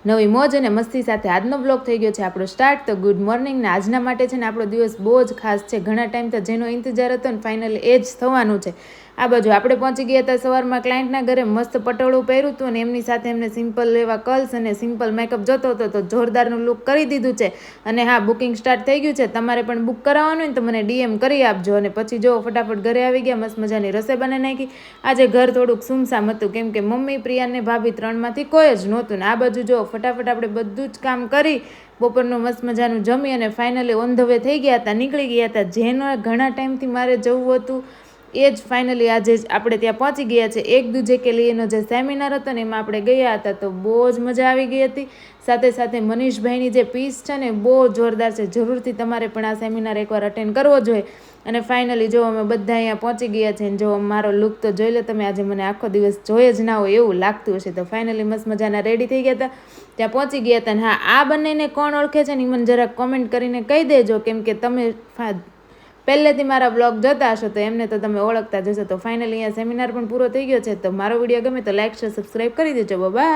નવી મોજ અને મસ્તી સાથે આજનો બ્લોગ થઈ ગયો છે આપણો સ્ટાર્ટ। તો ગુડ મોર્નિંગ ને આજના માટે છે ને આપણો દિવસ બહુ જ ખાસ છે। ઘણા ટાઈમ તો જેનો ઇંતજાર હતો ને ફાઇનલી એ જ થવાનું છે। આ બાજુ આપણે પહોંચી ગયા હતા સવારમાં ક્લાયન્ટના ઘરે, મસ્ત પટોળું પહેર્યું હતું અને એમની સાથે એમને સિમ્પલ એવા કર્લ્સ અને સિમ્પલ મેકઅપ જોતો હતો તો જોરદારનું લુક કરી દીધું છે। અને હા, બુકિંગ સ્ટાર્ટ થઈ ગયું છે। તમારે પણ બુક કરાવવાનું હોય ને તો મને ડીએમ કરી આપજો। અને પછી જો ફટાફટ ઘરે આવી ગયા, મસ્ત મજાની રસોઈ બનાવી નાખી। આજે ઘર થોડુંક સુમસામ હતું કેમ કે મમ્મી, પ્રિયા ને ભાભી ત્રણમાંથી કોઈ જ નહોતું ને આ બાજુ જો ફટાફટ આપણે બધું જ કામ કરી બપોરનું મસ્ત મજાનું જમી અને ફાઇનલી ઓન ધ વે થઈ ગયા હતા, નીકળી ગયા હતા। જેનો ઘણા ટાઈમથી મારે જવું હતું એ જ ફાઇનલી આજે આપણે ત્યાં પહોંચી ગયા છે। એક દૂજે કે લીએનો જે સેમિનાર હતો ને એમાં આપણે ગયા હતા તો બહુ જ મજા આવી ગઈ હતી। સાથે સાથે મનીષભાઈની જે પીસ છે ને બહુ જોરદાર છે, જરૂરથી તમારે પણ આ સેમિનાર એકવાર અટેન્ડ કરવો જોઈએ। અને ફાઇનલી જો અમે બધા અહીંયા પહોંચી ગયા છે ને જો મારો લુક તો જોઈ લો તમે, આજે મને આખો દિવસ જોઈ જ ના હોય એવું લાગતું હશે। તો ફાઇનલી મસ્ત મજાના રેડી થઈ ગયા હતા, ત્યાં પહોંચી ગયા હતા। ને હા, આ બંનેને કોણ ઓળખે છે ને એ મને જરાક કોમેન્ટ કરીને કહી દેજો કેમ કે તમે પહેલેથી મારા બ્લોગ જોતા હશો તો એમને તો તમે ઓળખતા જશો। તો ફાઇનલી અહીંયા સેમિનાર પણ પૂરો થઈ ગયો છે। તો મારો વિડીયો ગમે તો લાઈક, શેર, સબસ્ક્રાઈબ કરી દેજો। બાય।